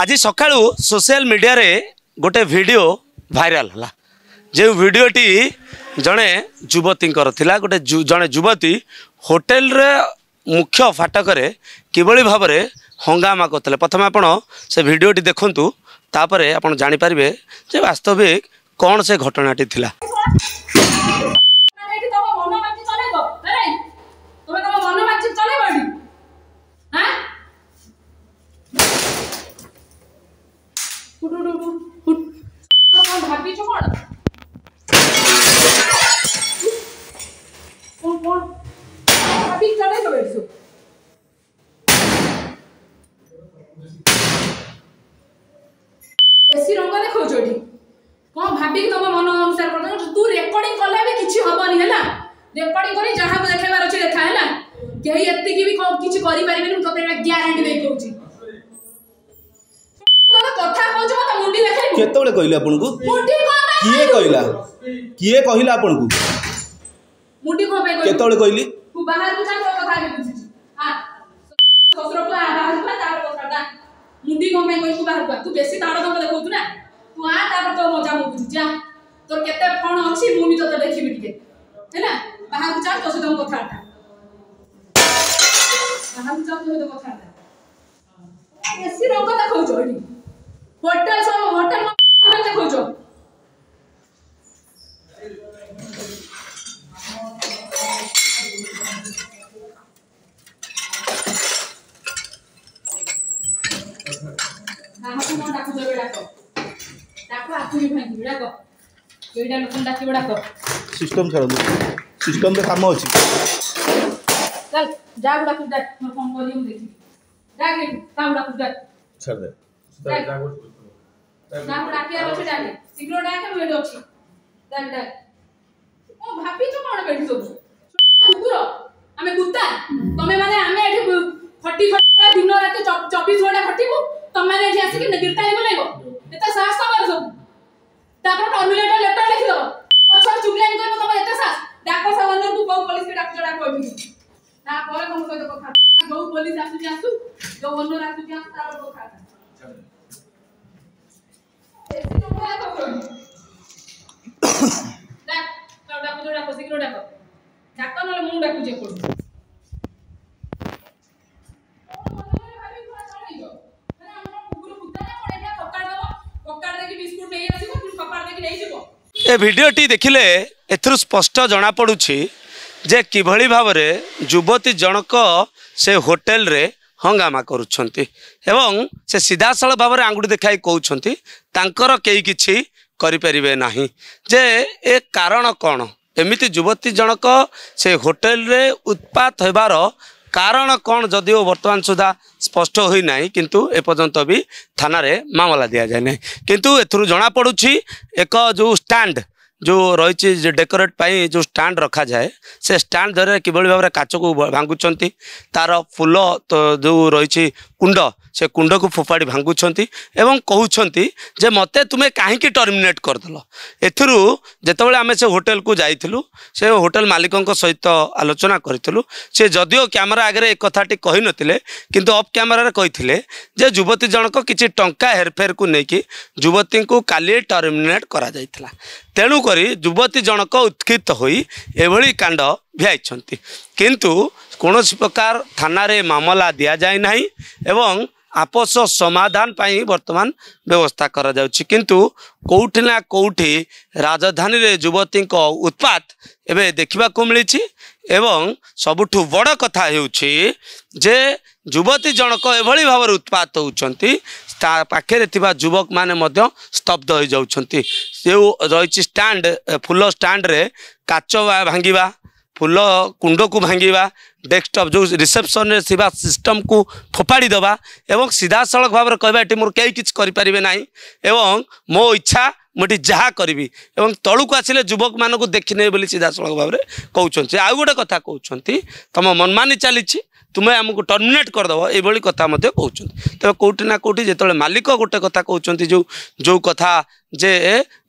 आज सकाळू social media रे गोटे वीडियो भाइराल हला जो वीडियोटी जड़े युवती गोटे जड़े युवती होटेल रे मुख्य फाटक किभली भाव में हंगामा करते प्रथम आपण से वीडियोटी देखंतु तापरे आपण जानि पारिबे जे वास्तविक कौन से घटनाटी थिला। एसी रंग देखो जोडी कोन भाबी तुम मन अनुसार कर तू रेकॉर्डिंग करला भी किछि हबनी हैला रेकॉर्डिंग करी जहां देखेबार अछि देखा हैला केही एत्ती की भी किछि करि परिबेनी तते ग्यारंटी देई कहूची तोला कथा कहूछ मत मुंडी देखाई केतबेले कहिला आपन को मुंडी किए कहिला आपन को मुंडी को पे केतबेले कहिली तू बाहर को जा तो कथा के बुझी हां ससुर को बाहर को तार कथा दा मुंडी को मैं तू बाहर को तू बेसी ताड़ दम देखौ तू ना तू आ तापर तो मजा मु बुझी जा तोर केते कोन अछि मु भी तो देखिबी टिके हैना बाहर को जा तो से तुम कथा बाहर को जा तो कथा एसी रंग देखौ जोडी होटल सब होटल में देखौ जो सिस्टम छाड़ सिस्टम में काम अछि चल जा गुडा कुछ दे मैं फोन कर लियो देखी जा के का गुडा कुछ दे छाड़ दे जा गुडा के अछि डाले शीघ्र डाके मैं अछि डाल डाल ओ भाभी तो कोन बैठी सब कुकुर हमें कुत्ता तमे माने हमें एठी फटी दिन रात 24 घंटा फटीबो तमे माने एठी आसी के गिरता बोलाइबो एता साहस कर सब तापर टर्मिनेटर लेटर लिख दो अच्छा चुगलाइन करबो तमे एता साहस डाको सावन तू को पुलिस के डाक जडा कहबी ना पर हम सहित कथा जो पुलिस आसु जो ओनर आसु तार कथा एसी तो बोला तो डाक डाक जोडा को शीघ्र डाक डाक नले मु डाकु जे कोड ए वीडियोटी देखिले एथरु स्पष्ट जना पड़ुछि जे किभली भाव में युवती जनक से होटेल रे हंगामा करुछंती एवं से सीधासल भाव में आंगुठी देखाई कहउछंती तांकर केही किछि करि परिबे नाही जे ए कारण कौन एमिति युवती जनक से होटेल रे उत्पात होबार कारण कौन जदिओ वर्तमान सुधा स्पष्ट होई नाही किंतु एपर्यंत भी थाना रे मामला दिया जाए नहीं किंतु एथरु जना पड़ुछि एक जो स्टैंड जो रही डेकोरेट पाई जो स्टैंड रखा जाए से स्टैंड धरे किभली भाव में काच को भांगुंट तार फूल तो जो रही कुंड से कुंड को फोपाड़ी भांगुंट एवं कहते जे मते तुम्हें कहीं टर्मिनेट करदेल एथरू जितेबाला आम से होटेल को जाइलु से होटेल मालिकों सहित आलोचना करूँ से जदिओ कैमरा आगे एक कथाटी कही नथिले किंतु ऑफ कैमरा कही जे युवती जनक किसी टंका हेरफेर को लेकिन युवती को काली टर्मिनेट करा जाइथिला तेणु करी युवती जनक उत्क्षिप्त होई एभली कांड भियाइछंती किंतु कौन प्रकार थाना रे मामला दिया जाए नहीं एवं आपस समाधान पाई वर्तमान व्यवस्था करा जाउछि किंतु कोउठी ना कोउठी राजधानी रे युवती उत्पात एबे देखिबा को मिलिछि एवं सबुठु बड़ कथा हेउछि जे युवती जनक एभली भाव उत्पात होउछंती पाखे थिबा युवक माने मध्य स्तब्ध हो जाउछंती से रही स्टैंड फूल स्टैंड रे काच भांगिबा फूल कुंड को भांगिबा डेस्कटॉप जो रिसेप्शन रे थिबा सिस्टम को फोपाड़ी दबा एवं सीधा सड़क भाव में कहबा एटी मोर केही किछ करि परिबे नाही एवं मो इच्छा मुझे जहाँ करी एवं तलू को आसिले युवक मानक देखने बोली सीधा सड़क भाव में कहते आउ गोटे कथा कहते तुम मनमानी चली तुम्हें आमको टर्मिनेट करदेव ये कथा कहते तेज कौटी ना कौटी जो मालिक गोटे कथा कहते जो कथा जे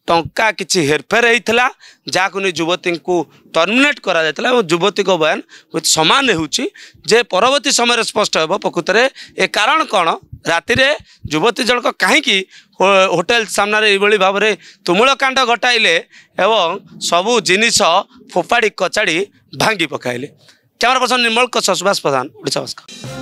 टंका किसी हेरफेर होता जहाँ नहीं युवती को टर्मिनेट करा जायतिला और युवती को बयान समान होचे परवर्ती समय स्पष्ट हो प्रकृत में ए कारण कौन राति युवती जनक कहीं होटेल सामने ये भाव में तुमुल कांड घटाइले एवं सबू जिनिस फोपाड़ी कचाड़ी भांगी पकाइले। कैमरा पर्सन निर्मल सुभाष प्रधान, ओडिशा भास्कर।